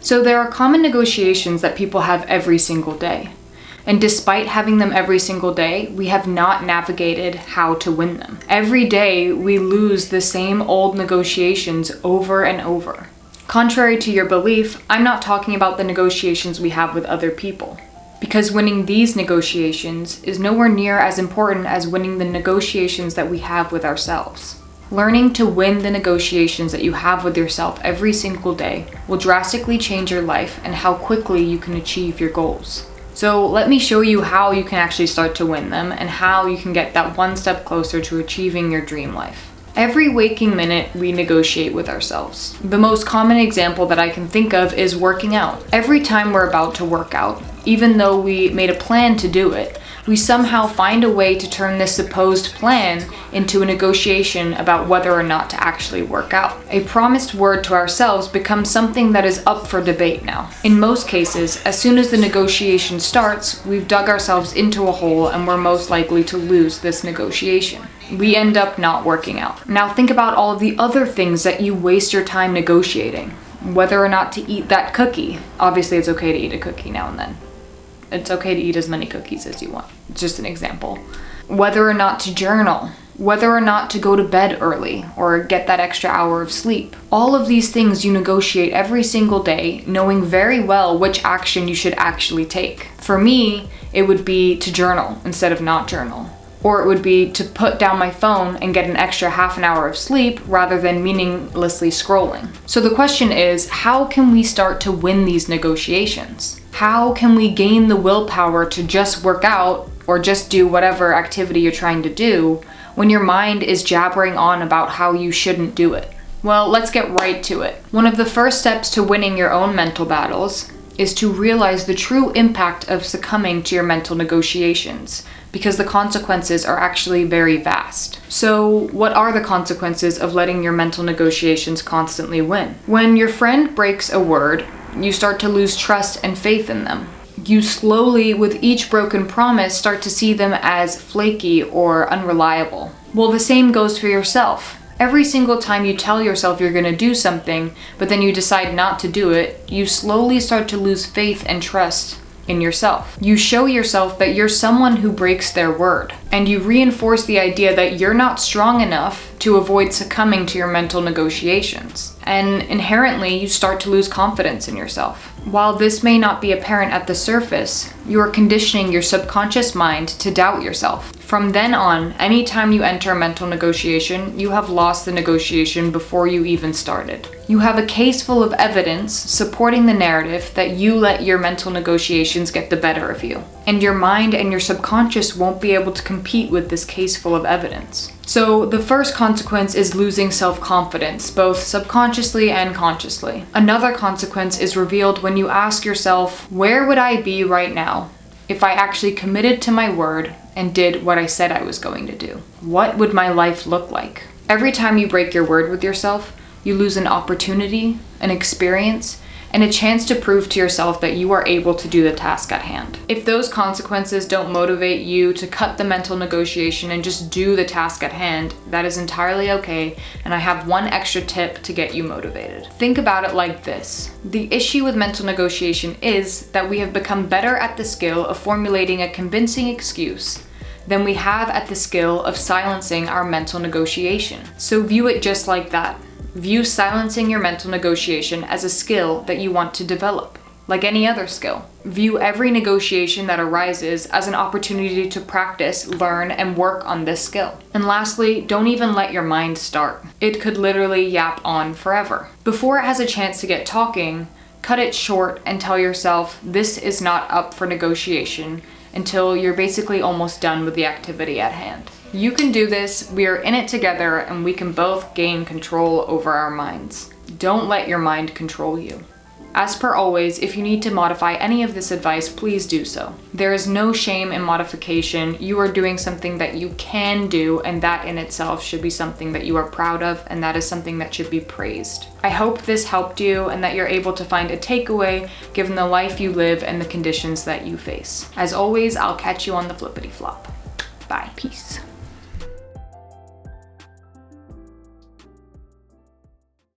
So there are common negotiations that people have every single day. And despite having them every single day, we have not navigated how to win them. Every day, we lose the same old negotiations over and over. Contrary to your belief, I'm not talking about the negotiations we have with other people. Because winning these negotiations is nowhere near as important as winning the negotiations that we have with ourselves. Learning to win the negotiations that you have with yourself every single day will drastically change your life and how quickly you can achieve your goals. So let me show you how you can actually start to win them and how you can get that one step closer to achieving your dream life. Every waking minute, we negotiate with ourselves. The most common example that I can think of is working out. Every time we're about to work out, even though we made a plan to do it, we somehow find a way to turn this supposed plan into a negotiation about whether or not to actually work out. A promised word to ourselves becomes something that is up for debate now. In most cases, as soon as the negotiation starts, we've dug ourselves into a hole and we're most likely to lose this negotiation. We end up not working out. Now think about all of the other things that you waste your time negotiating. Whether or not to eat that cookie. Obviously, it's okay to eat a cookie now and then. It's okay to eat as many cookies as you want. It's just an example. Whether or not to journal. Whether or not to go to bed early or get that extra hour of sleep. All of these things you negotiate every single day, knowing very well which action you should actually take. For me, it would be to journal instead of not journal. Or it would be to put down my phone and get an extra half an hour of sleep rather than meaninglessly scrolling. So the question is, how can we start to win these negotiations? How can we gain the willpower to just work out or just do whatever activity you're trying to do when your mind is jabbering on about how you shouldn't do it? Well, let's get right to it. One of the first steps to winning your own mental battles is to realize the true impact of succumbing to your mental negotiations, because the consequences are actually very vast. So what are the consequences of letting your mental negotiations constantly win? When your friend breaks a word, you start to lose trust and faith in them. You slowly, with each broken promise, start to see them as flaky or unreliable. Well, the same goes for yourself. Every single time you tell yourself you're going to do something, but then you decide not to do it, you slowly start to lose faith and trust in yourself. You show yourself that you're someone who breaks their word, and you reinforce the idea that you're not strong enough to avoid succumbing to your mental negotiations. And inherently, you start to lose confidence in yourself. While this may not be apparent at the surface, you are conditioning your subconscious mind to doubt yourself. From then on, anytime you enter a mental negotiation, you have lost the negotiation before you even started. You have a case full of evidence supporting the narrative that you let your mental negotiations get the better of you. And your mind and your subconscious won't be able to compete with this case full of evidence. So the first consequence is losing self-confidence, both subconsciously and consciously. Another consequence is revealed when you ask yourself, where would I be right now if I actually committed to my word and did what I said I was going to do? What would my life look like? Every time you break your word with yourself, you lose an opportunity, an experience, and a chance to prove to yourself that you are able to do the task at hand. If those consequences don't motivate you to cut the mental negotiation and just do the task at hand, that is entirely okay, and I have one extra tip to get you motivated. Think about it like this. The issue with mental negotiation is that we have become better at the skill of formulating a convincing excuse than we have at the skill of silencing our mental negotiation. So view it just like that. View silencing your mental negotiation as a skill that you want to develop, like any other skill. View every negotiation that arises as an opportunity to practice, learn, and work on this skill. And lastly, don't even let your mind start. It could literally yap on forever. Before it has a chance to get talking, cut it short and tell yourself this is not up for negotiation until you're basically almost done with the activity at hand. You can do this, we are in it together, and we can both gain control over our minds. Don't let your mind control you. As per always, if you need to modify any of this advice, please do so. There is no shame in modification. You are doing something that you can do, and that in itself should be something that you are proud of, and that is something that should be praised. I hope this helped you and that you're able to find a takeaway given the life you live and the conditions that you face. As always, I'll catch you on the flippity flop. Bye. Peace.